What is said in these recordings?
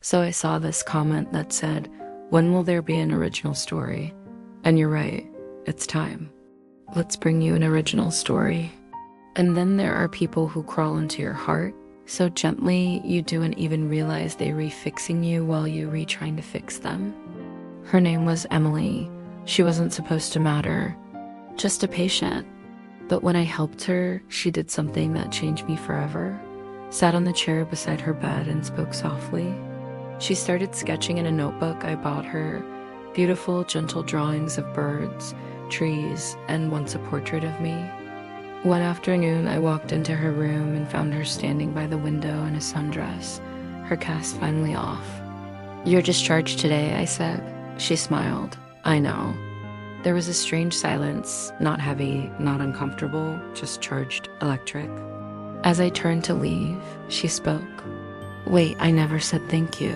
So I saw this comment that said, "When will there be an original story?" And you're right, it's time. Let's bring you an original story. And then there are people who crawl into your heart so gently you don't even realize they're refixing you while you trying to fix them. Her name was Emily. She wasn't supposed to matter, just a patient. But when I helped her, she did something that changed me forever. Sat on the chair beside her bed and spoke softly. She started sketching in a notebook I bought her, beautiful, gentle drawings of birds, trees, and once a portrait of me. One afternoon, I walked into her room and found her standing by the window in a sundress, her cast finally off. "You're discharged today," I said. She smiled. "I know." There was a strange silence, not heavy, not uncomfortable, just charged electric. As I turned to leave, she spoke. "Wait, I never said thank you."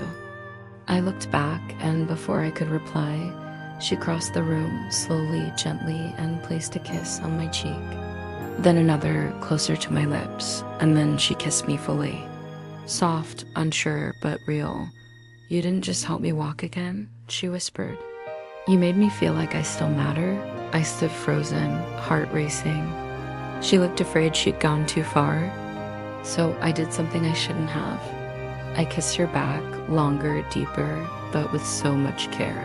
I looked back, and before I could reply, she crossed the room slowly, gently, and placed a kiss on my cheek. Then another, closer to my lips, and then she kissed me fully. Soft, unsure, but real. "You didn't just help me walk again," she whispered. "You made me feel like I still matter." I stood frozen, heart racing. She looked afraid she'd gone too far. So I did something I shouldn't have. I kissed her back, longer, deeper, but with so much care.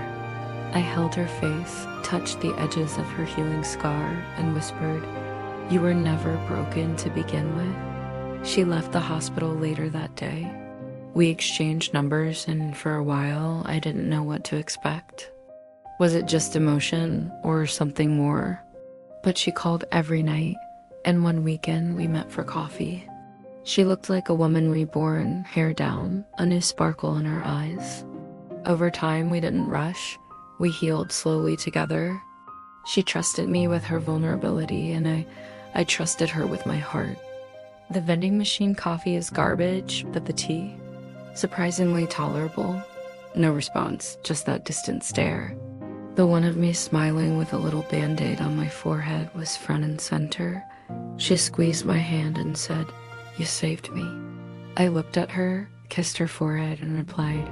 I held her face, touched the edges of her healing scar, and whispered, "You were never broken to begin with." She left the hospital later that day. We exchanged numbers, and for a while, I didn't know what to expect. Was it just emotion or something more? But she called every night, and one weekend we met for coffee. She looked like a woman reborn, hair down, a new sparkle in her eyes. Over time, we didn't rush. We healed slowly together. She trusted me with her vulnerability, and I trusted her with my heart. The vending machine coffee is garbage, but the tea? Surprisingly tolerable. No response, just that distant stare. The one of me smiling with a little band-aid on my forehead was front and center. She squeezed my hand and said, "You saved me." I looked at her, kissed her forehead, and replied,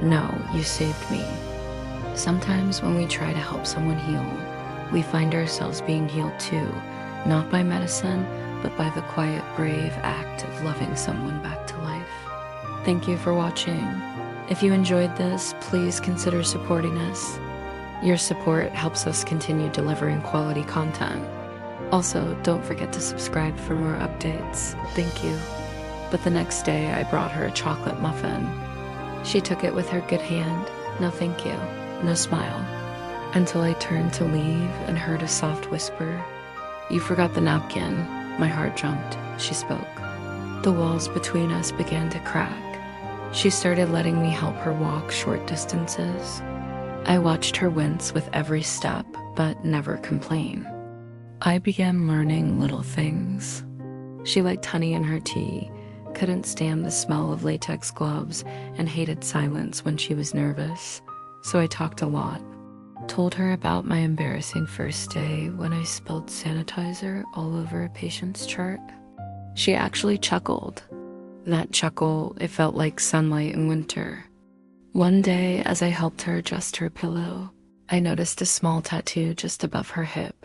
"No, you saved me." Sometimes when we try to help someone heal, we find ourselves being healed too, not by medicine, but by the quiet, brave act of loving someone back to life. Thank you for watching. If you enjoyed this, please consider supporting us. Your support helps us continue delivering quality content. Also, don't forget to subscribe for more updates. Thank you. But the next day, I brought her a chocolate muffin. She took it with her good hand. No thank you, no smile. Until I turned to leave and heard a soft whisper, "You forgot the napkin." My heart jumped. She spoke. The walls between us began to crack. She started letting me help her walk short distances. I watched her wince with every step, but never complain. I began learning little things. She liked honey in her tea, couldn't stand the smell of latex gloves, and hated silence when she was nervous. So I talked a lot. Told her about my embarrassing first day when I spilled sanitizer all over a patient's chart. She actually chuckled. That chuckle, it felt like sunlight in winter. One day, as I helped her adjust her pillow, I noticed a small tattoo just above her hip,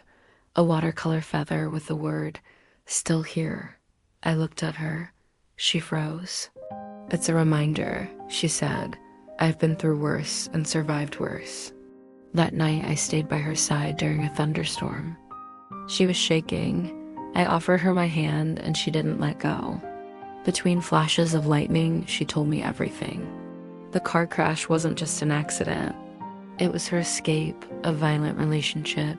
a watercolor feather with the word, "Still here." I looked at her. She froze. "It's a reminder," she said. "I've been through worse and survived worse." That night, I stayed by her side during a thunderstorm. She was shaking. I offered her my hand, and she didn't let go. Between flashes of lightning, she told me everything. The car crash wasn't just an accident. It was her escape, a violent relationship,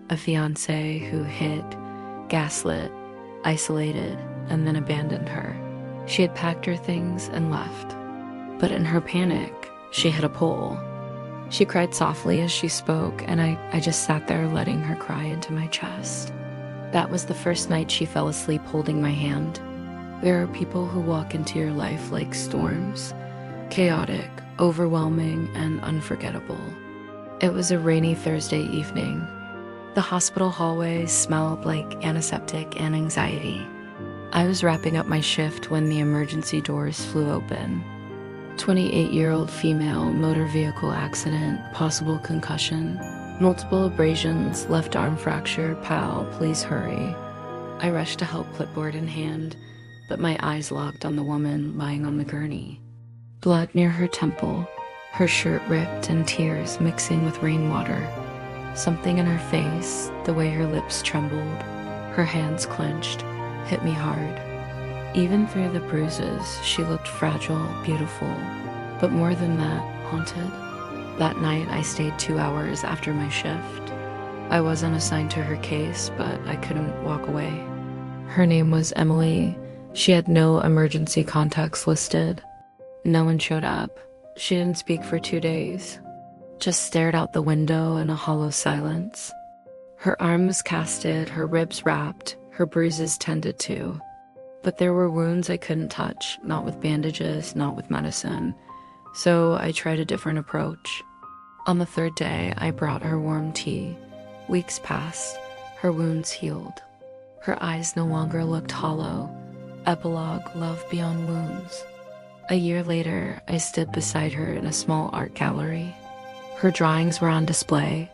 a fiancé who hit, gaslit, isolated, and then abandoned her. She had packed her things and left. But in her panic, she hit a pole. She cried softly as she spoke, and I just sat there letting her cry into my chest. That was the first night she fell asleep holding my hand. There are people who walk into your life like storms, chaotic, overwhelming, and unforgettable. It was a rainy Thursday evening. The hospital hallways smelled like antiseptic and anxiety. I was wrapping up my shift when the emergency doors flew open. 28-year-old female, motor vehicle accident, possible concussion, multiple abrasions, left arm fracture, pal, please hurry. I rushed to help, clipboard in hand, but my eyes locked on the woman lying on the gurney. Blood near her temple, her shirt ripped and tears mixing with rainwater. Something in her face, the way her lips trembled, her hands clenched, hit me hard. Even through the bruises, she looked fragile, beautiful, but more than that, haunted. That night, I stayed 2 hours after my shift. I wasn't assigned to her case, but I couldn't walk away. Her name was Emily. She had no emergency contacts listed. No one showed up. She didn't speak for 2 days. Just stared out the window in a hollow silence. Her arm was casted, her ribs wrapped, her bruises tended to. But there were wounds I couldn't touch, not with bandages, not with medicine. So I tried a different approach. On the 3rd day, I brought her warm tea. Weeks passed. Her wounds healed. Her eyes no longer looked hollow. Epilogue, love beyond wounds. A year later, I stood beside her in a small art gallery. Her drawings were on display,